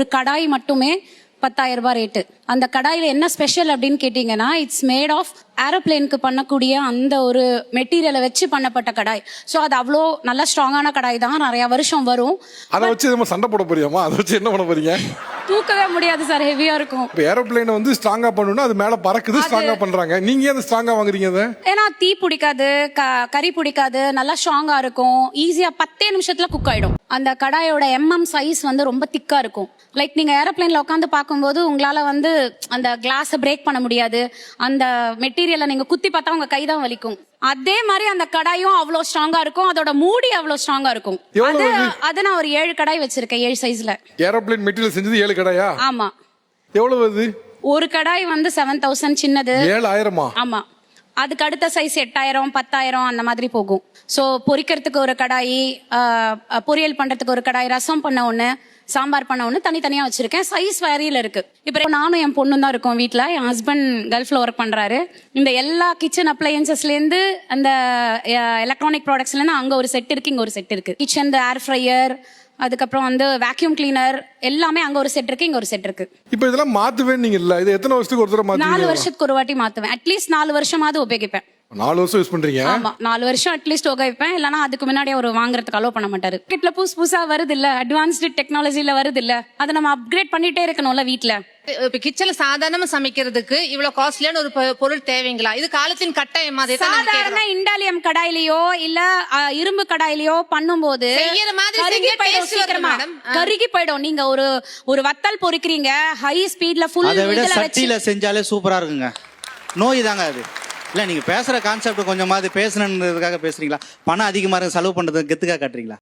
ஒரு கடாய் மட்டுமே 10,000 ரூபாய் ரேட்டு. அந்த கடாயில என்ன ஸ்பெஷல் அப்படின்னு கேட்டீங்கன்னா, இட்ஸ் மேட் ஆஃப் ஏரோப்ளேனுக்கு பண்ணக்கூடிய அந்த ஒரு மெட்டீரியலை வச்சு பண்ணப்பட்ட கடாய். ஸோ அது அவ்வளோ நல்ல ஸ்ட்ராங்கான கடாய் தான், நிறைய வருஷம் வரும். அதை வச்சு நம்ம சண்டை போட போறியாமா? அதை வச்சு என்ன பண்ண போறீங்க? தூக்கவே முடியாது சார், ஹெவியா இருக்கும். இப்போ ஏரோப்ளேனை வந்து ஸ்ட்ராங்கா பண்ணணும்னா அது மேல பறக்குது, ஸ்ட்ராங்கா பண்றாங்க. நீங்க ஏன் ஸ்ட்ராங்கா வாங்குறீங்க அதை? ஏன்னா தீ பிடிக்காது, கறி பிடிக்காது, நல்லா ஸ்ட்ராங்கா இருக்கும், ஈஸியா 10 நிமிஷத்துல குக் ஆயிடும். அந்த கடாயோட சைஸ் வந்து ரொம்ப திக்கா இருக்கும். லைக் நீங்க ஏரோப்ளேன்ல உட்காந்து பார்க்கும்போது உங்களால வந்து அந்த கிளாஸை பிரேக் பண்ண முடியாது. அந்த மெட்டீரியலை நீங்க குத்தி பார்த்தா உங்க கை தான் வலிக்கும். அதே மாதிரி அந்த கடாயும் அவ்வளவு ஸ்ட்ராங்கா இருக்கும், அதோட மூடி அவ்வளவு ஸ்ட்ராங்கா இருக்கும். அது நான் ஒரு 7 கடாய் வச்சிருக்கேன், 7 சைஸ்ல. ஏரோப்ளேன் மெட்டீரியல் செஞ்சது 7 கடாயா? ஆமா. எவ்வளவு அது? ஒரு கடாய் வந்து 7,000 சின்னது. 7,000? ஆமா. அதுக்கு அடுத்த சைஸ் 8,000, 10,000 அந்த மாதிரி போகும். ஸோ பொரிக்கிறதுக்கு ஒரு கடாய், பொரியல் பண்றதுக்கு ஒரு கடாய், ரசம் பண்ண ஒண்ணு, சாம்பார் பண்ண ஒண்ணு தனித்தனியா வச்சிருக்கேன். சைஸ் வேரியில இருக்கு. இப்ப நானும் என் பொண்ணும் தான் இருக்கோம் வீட்டுல. என் ஹஸ்பண்ட் கல்ஃப்ல ஒர்க் பண்றாரு. இந்த எல்லா கிச்சன் அப்ளையன்சஸ்ல இருந்து அந்த எலக்ட்ரானிக் ப்ராடக்ட்ஸ்ல இருந்து அங்க ஒரு செட் இருக்கு, இங்க ஒரு செட் இருக்கு. கிச்சன் ஏர் ஃப்ரையர், அதுக்கப்புறம் வந்து வேக்யூம் கிளீனர், எல்லாமே அங்க ஒரு செட் இருக்கு, இங்க ஒரு செட் இருக்கு. இப்போ இதெல்லாம் மாத்துவே நீங்க இல்ல, இது எத்தனை வருஷத்துக்கு ஒரு தடவை மாத்துவீங்க? 4 வருஷத்துக்கு ஒரு வாட்டி மாத்துவேன். அட்லீஸ்ட் 4 வருஷமாவது உபயோகிப்பேன். 4 வருஷம் யூஸ் பண்றீங்க? ஆமா, 4 வருஷம் அட்லீஸ்ட் உபயோகிப்பேன். இல்லனா அதுக்கு முன்னாடியே ஒரு வாங்குறதுக்கு அலோ பண்ண மாட்டாரு. கிட்ல புதுசா வருது இல்ல, அட்வான்ஸ்டு டெக்னாலஜில வருது இல்ல, அதை நம்ம அப்கிரேட் பண்ணிட்டே இருக்கணும்ல வீட்ல. இப்ப கிச்சன்ல சாதாரணமா சமைக்கிறதுக்கு இவ்வளவு காஸ்ட்லியான ஒரு பொருள் தேவைங்களா? இது காலத்தின் கட்டாயமா? சாதாரண இண்டாலியம் கடாயிலயோ இல்ல இரும்பு கடாயிலயோ பண்ணும்போது கருகி போயிடும். நீங்க ஒரு வத்தல் பொரிக்கிறீங்க, ஹை ஸ்பீட்ல ஃபுல் சட்டியில செஞ்சாலே சூப்பரா இருக்குங்க. நோய் தாங்க அது. இல்ல நீங்க பேசுற கான்செப்ட் கொஞ்சமாவது பேசணுன்றதுக்காக பேசுறீங்களா? பணம் அதிகமா இருக்கு, செலவு பண்றது கெத்துக்காக காட்டுறீங்களா?